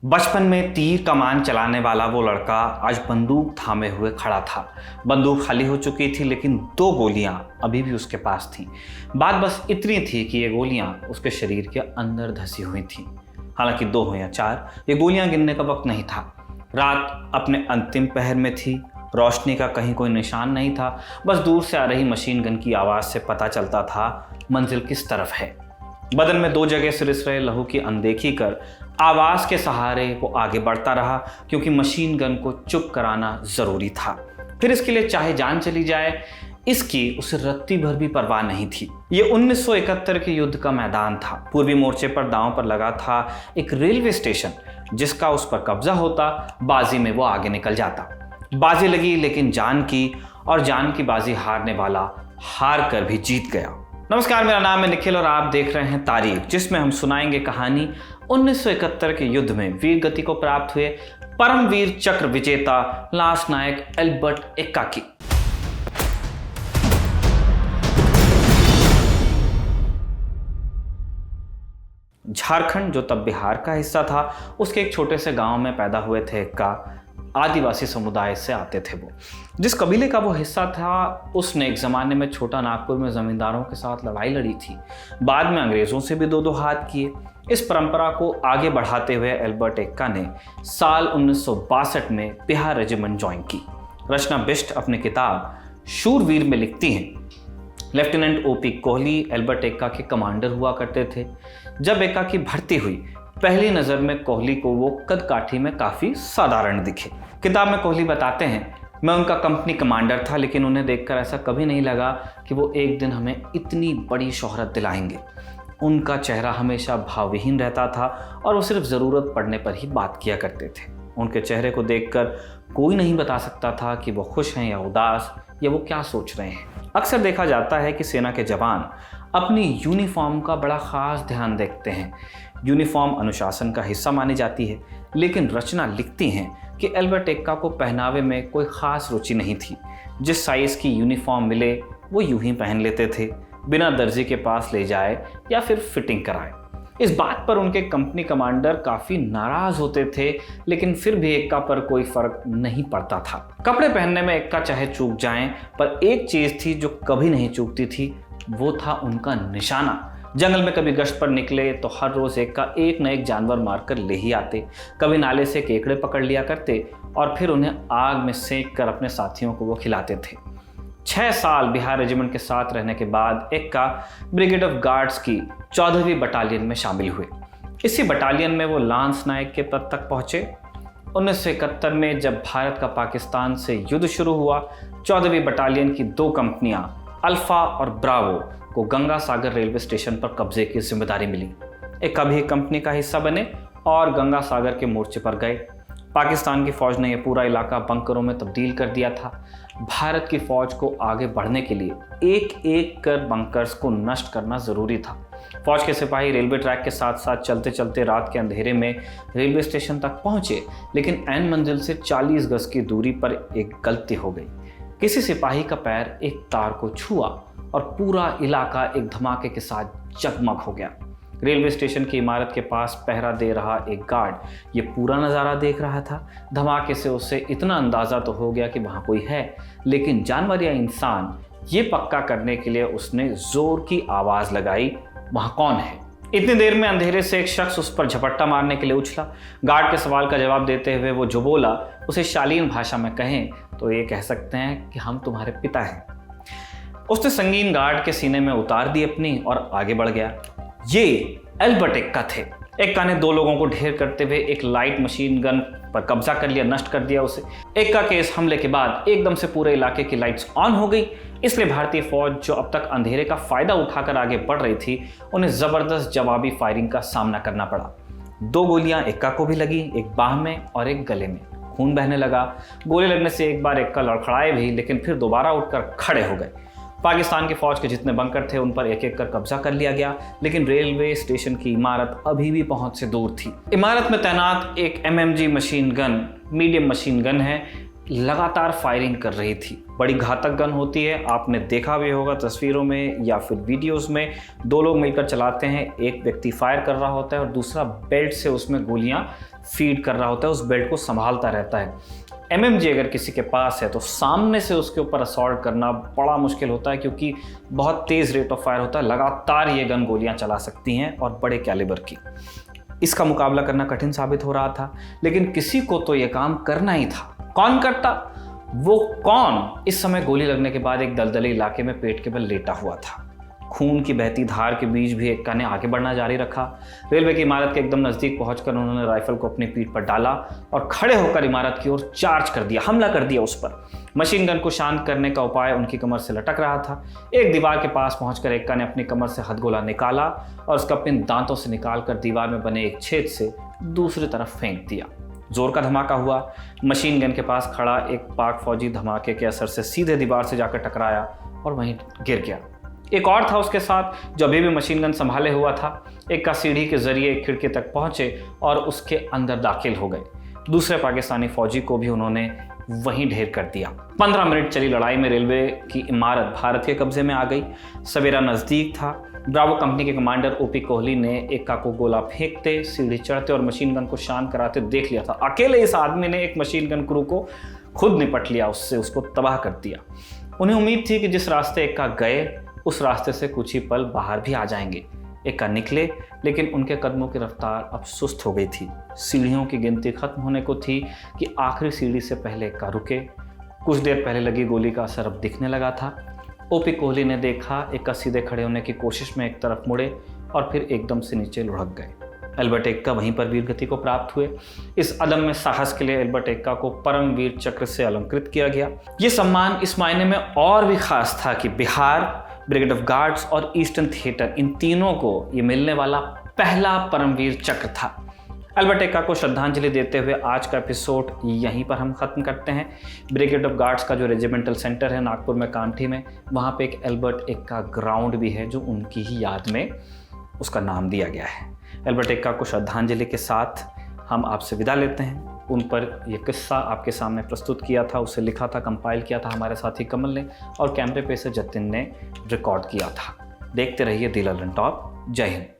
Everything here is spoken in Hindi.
बचपन में तीर कमान चलाने वाला वो लड़का आज बंदूक थामे हुए खड़ा था। बंदूक खाली हो चुकी थी, लेकिन दो गोलियां अभी भी उसके पास थीं। बात बस इतनी थी कि ये गोलियां उसके शरीर के अंदर धसी हुई थीं। हालांकि 2 हो या 4, ये गोलियां गिनने का वक्त नहीं था। रात अपने अंतिम पहर में थी। रोशनी का कहीं कोई निशान नहीं था। बस दूर से आ रही मशीन गन की आवाज़ से पता चलता था मंजिल किस तरफ है। बदन में 2 जगह से रिस रहे लहू की अनदेखी कर आवाज़ के सहारे वो आगे बढ़ता रहा, क्योंकि मशीन गन को चुप कराना ज़रूरी था। फिर इसके लिए चाहे जान चली जाए, इसकी उसे रत्ती भर भी परवाह नहीं थी। ये 1971 के युद्ध का मैदान था। पूर्वी मोर्चे पर दांव पर लगा था एक रेलवे स्टेशन, जिसका उस पर कब्जा होता, बाजी में वो आगे निकल जाता। बाजी लगी, लेकिन जान की, और जान की बाजी हारने वाला हार कर भी जीत गया। नमस्कार, मेरा नाम है निखिल और आप देख रहे हैं तारीख, जिसमें हम सुनाएंगे कहानी 1971 के युद्ध में वीर गति को प्राप्त हुए परमवीर चक्र विजेता लांस नायक एल्बर्ट एक्का की। झारखंड, जो तब बिहार का हिस्सा था, उसके एक छोटे से गांव में पैदा हुए थे एक्का। आदिवासी समुदाय से आते थे वो। जिस कबीले का वो हिस्सा था, उसने एक ज़माने में छोटा नागपुर में ज़मींदारों के साथ लड़ाई लड़ी थी। बाद में अंग्रेज़ों से भी 2-2 हाथ किए। इस परंपरा को आगे बढ़ाते हुए एल्बर्ट एक्का ने साल 1962 में बिहार रेजिमेंट ज्वाइन की। रचना बिष्ट अपनी किताब शूरवीर में लिखती हैं, lieutenant OP Kohli Albert Ekka के कमांडर हुआ करते थे। जब एक्का की भर्ती हुई, पहली नज़र में कोहली को वो कद काठी में काफ़ी साधारण दिखे। किताब में कोहली बताते हैं, मैं उनका कंपनी कमांडर था, लेकिन उन्हें देखकर ऐसा कभी नहीं लगा कि वो एक दिन हमें इतनी बड़ी शोहरत दिलाएंगे। उनका चेहरा हमेशा भावहीन रहता था और वो सिर्फ ज़रूरत पड़ने पर ही बात किया करते थे। उनके चेहरे को देखकर कोई नहीं बता सकता था कि वो खुश हैं या उदास, या वो क्या सोच रहे हैं। अक्सर देखा जाता है कि सेना के जवान अपनी यूनिफॉर्म का बड़ा ख़ास ध्यान देखते हैं। यूनिफॉर्म अनुशासन का हिस्सा मानी जाती है, लेकिन रचना लिखती हैं कि एल्बर्ट एक्का को पहनावे में कोई ख़ास रुचि नहीं थी। जिस साइज़ की यूनिफॉर्म मिले वो यूं ही पहन लेते थे, बिना दर्जी के पास ले जाए या फिर फिटिंग कराए। इस बात पर उनके कंपनी कमांडर काफ़ी नाराज़ होते थे, लेकिन फिर भी एक्का पर कोई फ़र्क नहीं पड़ता था। कपड़े पहनने में एक्का चाहे चूक जाएं, पर एक चीज़ थी जो कभी नहीं चूकती थी, वो था उनका निशाना। जंगल में कभी गश्त पर निकले तो हर रोज़ एक्का एक न एक जानवर मारकर ले ही आते। कभी नाले से केकड़े पकड़ लिया करते और फिर उन्हें आग में सेंक कर अपने साथियों को वो खिलाते थे। 6 साल बिहार रेजिमेंट के साथ रहने के बाद एक्का ब्रिगेड ऑफ गार्ड्स की 14वीं बटालियन में शामिल हुए। इसी बटालियन में वो लांस नायक के पद तक पहुंचे। 1971 में जब भारत का पाकिस्तान से युद्ध शुरू हुआ, 14वीं बटालियन की 2 कंपनियां अल्फा और ब्रावो को गंगा सागर रेलवे स्टेशन पर कब्जे की जिम्मेदारी मिली। एक्का भी कंपनी का हिस्सा बने और गंगा सागर के मोर्चे पर गए। पाकिस्तान की फौज ने यह पूरा इलाका बंकरों में तब्दील कर दिया था। भारत की फौज को आगे बढ़ने के लिए एक एक कर बंकर्स को नष्ट करना ज़रूरी था। फौज के सिपाही रेलवे ट्रैक के साथ साथ चलते चलते रात के अंधेरे में रेलवे स्टेशन तक पहुंचे, लेकिन ऐन मंजिल से 40 गज की दूरी पर एक गलती हो गई। किसी सिपाही का पैर एक तार को छुआ और पूरा इलाका एक धमाके के साथ जगमग हो गया। रेलवे स्टेशन की इमारत के पास पहरा दे रहा एक गार्ड ये पूरा नज़ारा देख रहा था। धमाके से उसे इतना अंदाज़ा तो हो गया कि वहाँ कोई है, लेकिन जानवर या इंसान, ये पक्का करने के लिए उसने ज़ोर की आवाज़ लगाई, वहाँ कौन है। इतनी देर में अंधेरे से एक शख्स उस पर झपट्टा मारने के लिए उछला। गार्ड के सवाल का जवाब देते हुए वो जो बोला, उसे शालीन भाषा में कहें तो ये कह सकते हैं कि हम तुम्हारे पिता हैं। उसने संगीन गार्ड के सीने में उतार दी अपनी और आगे बढ़ गया। ये एल्बर्ट एक्का थे। एक्का ने 2 लोगों को ढेर करते हुए एक लाइट मशीन गन पर कब्जा कर लिया, नष्ट कर दिया उसे। एक्का के इस हमले के बाद एकदम से पूरे इलाके की लाइट्स ऑन हो गई। इसलिए भारतीय फौज, जो अब तक अंधेरे का फायदा उठाकर आगे बढ़ रही थी, उन्हें जबरदस्त जवाबी फायरिंग का सामना करना पड़ा। 2 गोलियां एक्का को भी लगी, एक बाह में और एक गले में। खून बहने लगा। गोली लगने से एक बार एक्का लड़खड़ाए भी, लेकिन फिर दोबारा उठकर खड़े हो गए। पाकिस्तान की फौज के जितने बंकर थे उन पर एक एक कर कब्जा कर लिया गया, लेकिन रेलवे स्टेशन की इमारत अभी भी पहुंच से दूर थी। इमारत में तैनात एक MMG machine gun, medium machine gun है, लगातार फायरिंग कर रही थी। बड़ी घातक गन होती है, आपने देखा भी होगा तस्वीरों में या फिर वीडियोस में। 2 लोग मिलकर चलाते हैं, एक व्यक्ति फायर कर रहा होता है और दूसरा बेल्ट से उसमें गोलियां फीड कर रहा होता है उस बेल्ट को संभालता रहता है। एमएमजी अगर किसी के पास है तो सामने से उसके ऊपर असॉल्ट करना बड़ा मुश्किल होता है, क्योंकि बहुत तेज़ रेट ऑफ फायर होता है। लगातार ये गन गोलियां चला सकती हैं और बड़े कैलिबर की। इसका मुकाबला करना कठिन साबित हो रहा था, लेकिन किसी को तो ये काम करना ही था। कौन करता? वो कौन इस समय गोली लगने के बाद एक दलदली इलाके में पेट के बल लेटा हुआ था। खून की बहती धार के बीच भी एक्का ने आगे बढ़ना जारी रखा। रेलवे की इमारत के एकदम नज़दीक पहुंचकर उन्होंने राइफल को अपनी पीठ पर डाला और खड़े होकर इमारत की ओर चार्ज कर दिया, हमला कर दिया उस पर। मशीन गन को शांत करने का उपाय उनकी कमर से लटक रहा था। एक दीवार के पास पहुंचकर एक्का ने अपनी कमर से हथगोला निकाला और उसका पिन दांतों से निकालकर दीवार में बने एक छेद से दूसरी तरफ फेंक दिया। जोर का धमाका हुआ। मशीन गन के पास खड़ा एक पाक फौजी धमाके के असर से सीधे दीवार से जाकर टकराया और वहीं गिर गया। एक और था उसके साथ जो अभी भी मशीन गन संभाले हुआ था। एक का सीढ़ी के जरिए एक खिड़की तक पहुंचे और उसके अंदर दाखिल हो गए। दूसरे पाकिस्तानी फौजी को भी उन्होंने वहीं ढेर कर दिया। 15 मिनट चली लड़ाई में रेलवे की इमारत भारत के कब्जे में आ गई। सवेरा नज़दीक था। ब्रावो कंपनी के कमांडर ओपी कोहली ने एक्का को गोला फेंकते, सीढ़ी चढ़ते और मशीन गन को शांत कराते देख लिया था। अकेले इस आदमी ने एक मशीन गन क्रू को खुद निपट लिया, उसको तबाह कर दिया। उन्हें उम्मीद थी कि जिस रास्ते एक्का गए उस रास्ते से कुछ ही पल बाहर भी आ जाएंगे। एक्का निकले, लेकिन उनके कदमों की रफ्तार अब सुस्त हो गई थी। सीढ़ियों की गिनती खत्म होने को थी कि आखिरी सीढ़ी से पहले एक्का रुके। कुछ देर पहले लगी गोली का असर अब दिखने लगा था। ओपी कोहली ने देखा एक्का सीधे खड़े होने की कोशिश में एक तरफ मुड़े और फिर एकदम से नीचे लुढ़क गए। एल्बर्ट एक्का वहीं पर वीर गति को प्राप्त हुए। इस अदम्य साहस के लिए एल्बर्ट एक्का को परमवीर चक्र से अलंकृत किया गया। ये सम्मान इस मायने में और भी खास था कि बिहार, ब्रिगेड ऑफ गार्ड्स और ईस्टर्न थिएटर, इन तीनों को ये मिलने वाला पहला परमवीर चक्र था। एल्बर्ट एक्का को श्रद्धांजलि देते हुए आज का एपिसोड यहीं पर हम ख़त्म करते हैं। ब्रिगेड ऑफ गार्ड्स का जो रेजिमेंटल सेंटर है नागपुर में कामठी में, वहाँ पे एक एल्बर्ट एक्का ग्राउंड भी है जो उनकी ही याद में उसका नाम दिया गया है। एल्बर्ट एक्का को श्रद्धांजलि के साथ हम आपसे विदा लेते हैं। उन पर यह किस्सा आपके सामने प्रस्तुत किया था, उसे लिखा था, कंपाइल किया था हमारे साथी कमल ने, और कैमरे पे से जतिन ने रिकॉर्ड किया था। देखते रहिए दी ललन टॉप। जय हिंद।